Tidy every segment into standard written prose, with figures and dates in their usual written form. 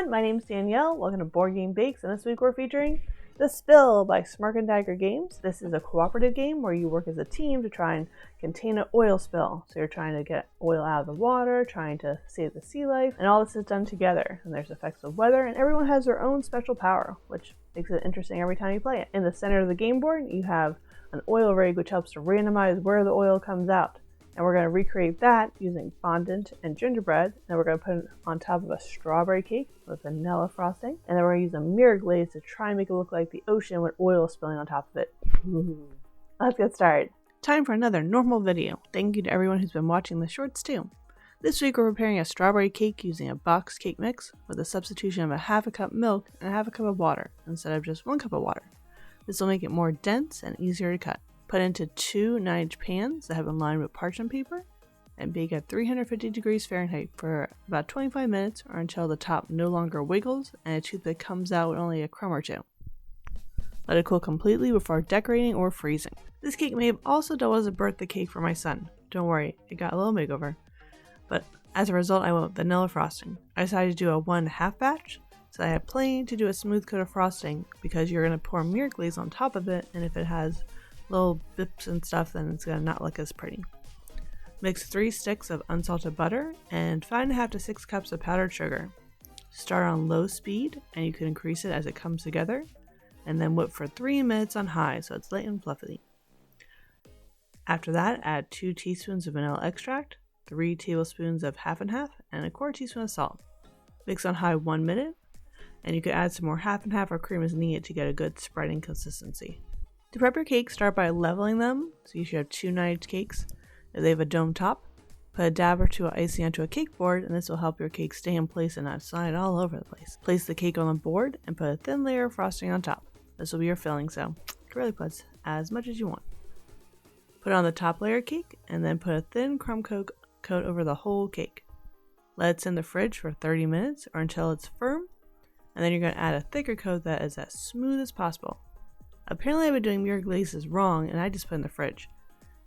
everyone, my name is Danielle. Welcome to Board Game Bakes, and this week we're featuring The Spill by Smirks and Laughter Games. This is a cooperative game where you work as a team to try and contain an oil spill. So you're trying to get oil out of the water, trying to save the sea life, and all this is done together. And there's effects of weather, and everyone has their own special power, which makes it interesting every time you play it. In the center of the game board, you have an oil rig which helps to randomize where the oil comes out. And we're going to recreate that using fondant and gingerbread. And we're going to put it on top of a strawberry cake with vanilla frosting. And then we're going to use a mirror glaze to try and make it look like the ocean with oil spilling on top of it. Ooh. Let's get started. Time for another normal video. Thank you to everyone who's been watching the shorts too. This week we're preparing a strawberry cake using a boxed cake mix with a substitution of a half a cup milk and a half a cup of water instead of just 1 cup of water. This will make it more dense and easier to cut. Put into 2 9-inch pans that have been lined with parchment paper and bake at 350 degrees Fahrenheit for about 25 minutes or until the top no longer wiggles and a toothpick comes out with only a crumb or two. Let it cool completely before decorating or freezing. This cake may have also doubled as a birthday cake for my son. Don't worry, it got a little makeover. But as a result, I went with vanilla frosting. I decided to do a 1.5 batch, so I had plain to do a smooth coat of frosting because you're going to pour mirror glaze on top of it, and if it has little bips and stuff, then it's going to not look as pretty. Mix 3 sticks of unsalted butter and 5.5 to 6 cups of powdered sugar. Start on low speed and you can increase it as it comes together, and then whip for 3 minutes on high so it's light and fluffy. After that, add 2 teaspoons of vanilla extract, 3 tablespoons of half and half, and 1/4 teaspoon of salt. Mix on high 1 minute, and you can add some more half and half or cream as needed to get a good spreading consistency. To prep your cakes, start by leveling them, so you should have 2 9-inch cakes. If they have a dome top, put a dab or 2 of icing onto a cake board, and this will help your cake stay in place and not slide all over the place. Place the cake on the board and put a thin layer of frosting on top. This will be your filling, so you can really put as much as you want. Put on the top layer of cake, and then put a thin crumb coat over the whole cake. Let it sit in the fridge for 30 minutes or until it's firm, and then you're going to add a thicker coat that is as smooth as possible. Apparently I've been doing mirror glazes wrong and I just put it in the fridge.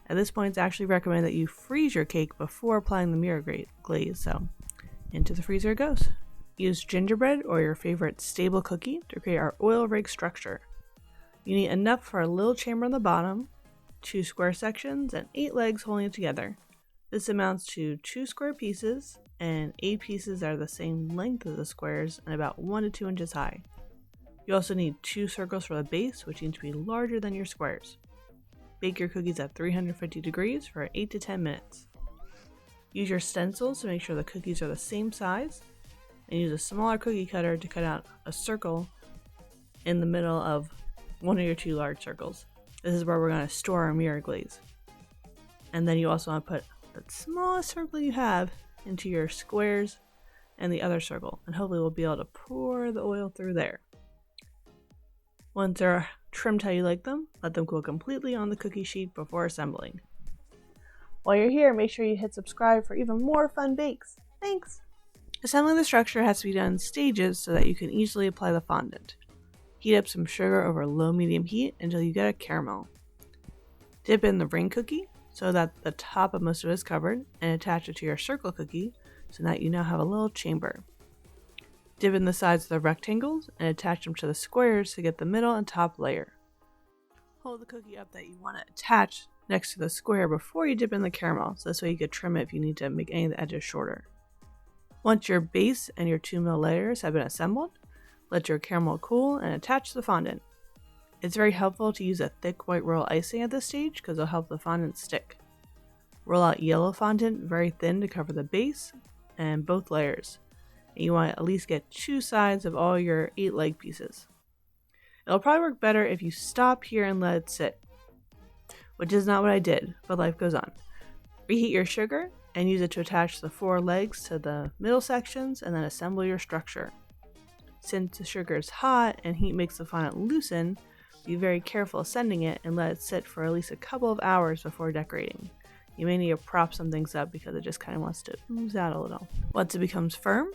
At this point it's actually recommended that you freeze your cake before applying the mirror glaze, so into the freezer it goes. Use gingerbread or your favorite stable cookie to create our oil rig structure. You need enough for a little chamber on the bottom, 2 square sections, and 8 legs holding it together. This amounts to 2 square pieces, and 8 pieces are the same length as the squares and about 1 to 2 inches high. You also need 2 circles for the base, which need to be larger than your squares. Bake your cookies at 350 degrees for 8 to 10 minutes. Use your stencils to make sure the cookies are the same size, and use a smaller cookie cutter to cut out a circle in the middle of one of your 2 large circles. This is where we're going to store our mirror glaze. And then you also want to put the smallest circle you have into your squares and the other circle, and hopefully we'll be able to pour the oil through there. Once they're trimmed how you like them, let them cool completely on the cookie sheet before assembling. While you're here, make sure you hit subscribe for even more fun bakes. Thanks! Assembling the structure has to be done in stages so that you can easily apply the fondant. Heat up some sugar over low-medium heat until you get a caramel. Dip in the ring cookie so that the top of most of it is covered, and attach it to your circle cookie so that you now have a little chamber. Dip in the sides of the rectangles and attach them to the squares to get the middle and top layer. Hold the cookie up that you want to attach next to the square before you dip in the caramel, so this way you can trim it if you need to make any of the edges shorter. Once your base and your 2 middle layers have been assembled, let your caramel cool and attach the fondant. It's very helpful to use a thick white royal icing at this stage because it'll help the fondant stick. Roll out yellow fondant very thin to cover the base and both layers. And you want to at least get 2 sides of all your 8 leg pieces. It'll probably work better if you stop here and let it sit, which is not what I did, but life goes on. Reheat your sugar and use it to attach the 4 legs to the middle sections and then assemble your structure. Since the sugar is hot and heat makes the fondant loosen, be very careful sending it and let it sit for at least a couple of hours before decorating. You may need to prop some things up because it just kind of wants to ooze out a little. Once it becomes firm,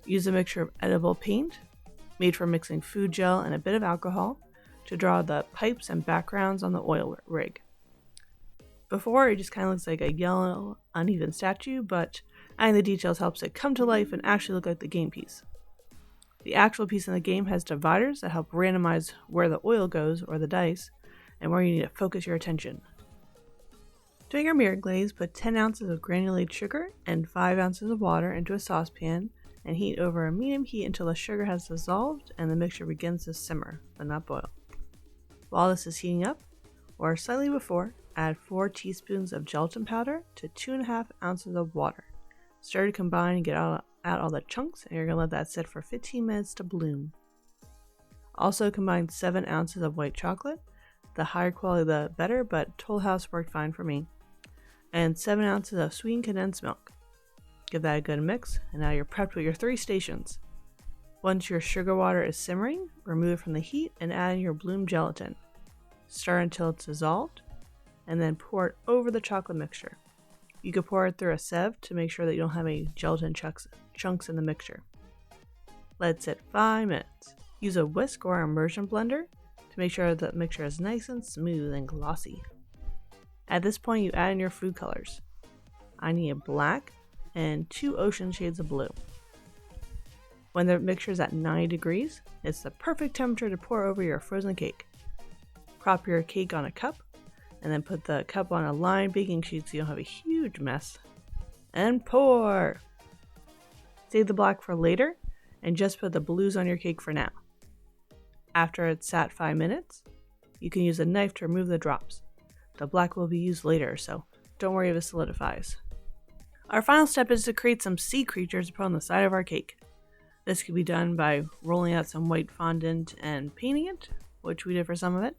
use a mixture of edible paint, made for mixing food gel and a bit of alcohol, to draw the pipes and backgrounds on the oil rig. Before, it just kind of looks like a yellow, uneven statue, but adding the details helps it come to life and actually look like the game piece. The actual piece in the game has dividers that help randomize where the oil goes, or the dice, and where you need to focus your attention. To make your mirror glaze, put 10 ounces of granulated sugar and 5 ounces of water into a saucepan and heat over a medium heat until the sugar has dissolved and the mixture begins to simmer, but not boil. While this is heating up, or slightly before, add 4 teaspoons of gelatin powder to 2.5 ounces of water. Stir to combine and get out all the chunks, and you're going to let that sit for 15 minutes to bloom. Also combine 7 ounces of white chocolate. The higher quality the better, but Toll House worked fine for me. And 7 ounces of sweetened condensed milk. Give that a good mix, and now you're prepped with your 3 stations. Once your sugar water is simmering, remove it from the heat and add in your bloom gelatin. Stir until it's dissolved, and then pour it over the chocolate mixture. You can pour it through a sieve to make sure that you don't have any gelatin chunks in the mixture. Let it sit 5 minutes. Use a whisk or immersion blender to make sure that the mixture is nice and smooth and glossy. At this point, you add in your food colors. I need a black and 2 ocean shades of blue. When the mixture is at 90 degrees, it's the perfect temperature to pour over your frozen cake. Prop your cake on a cup, and then put the cup on a lined baking sheet so you don't have a huge mess. And pour! Save the black for later, and just put the blues on your cake for now. After it's sat 5 minutes, you can use a knife to remove the drops. The black will be used later, so don't worry if it solidifies. Our final step is to create some sea creatures to put on the side of our cake. This can be done by rolling out some white fondant and painting it, which we did for some of it.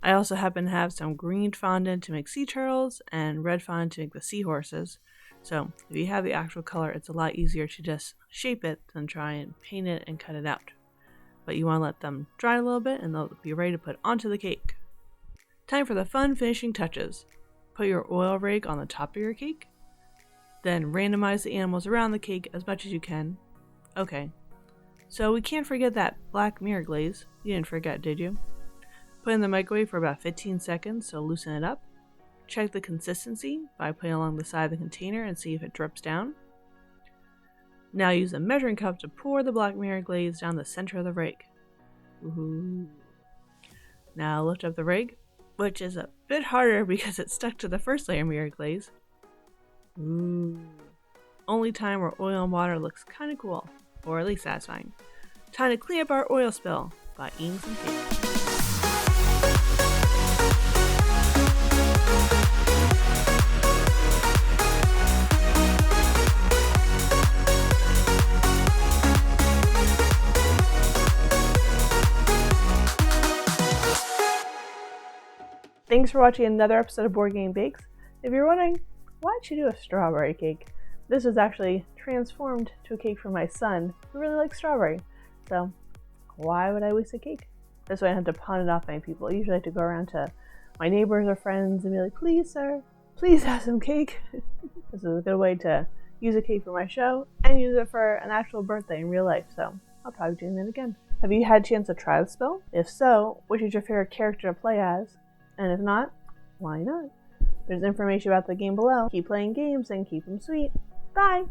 I also happen to have some green fondant to make sea turtles and red fondant to make the seahorses. So if you have the actual color, it's a lot easier to just shape it than try and paint it and cut it out. But you want to let them dry a little bit and they'll be ready to put onto the cake. Time for the fun finishing touches. Put your oil rig on the top of your cake. Then randomize the animals around the cake as much as you can. Okay, so we can't forget that black mirror glaze. You didn't forget, did you? Put in the microwave for about 15 seconds, so loosen it up. Check the consistency by putting it along the side of the container and see if it drips down. Now use a measuring cup to pour the black mirror glaze down the center of the rig. Woohoo! Now lift up the rig, which is a bit harder because it's stuck to the first layer mirror glaze. Ooh. Only time where oil and water looks kind of cool, or at least satisfying. Time to clean up our oil spill by eating some cake. Thanks for watching another episode of Board Game Bakes. If you're wondering, why'd you do a strawberry cake? This was actually transformed to a cake for my son, who really likes strawberry. So, why would I waste a cake? This way I don't have to pawn it off on people. I usually have to go around to my neighbors or friends and be like, please sir, please have some cake. This is a good way to use a cake for my show and use it for an actual birthday in real life. So, I'll probably be doing that again. Have you had a chance to try the spell? If so, which is your favorite character to play as? And if not, why not? There's information about the game below. Keep playing games and keep them sweet. Bye!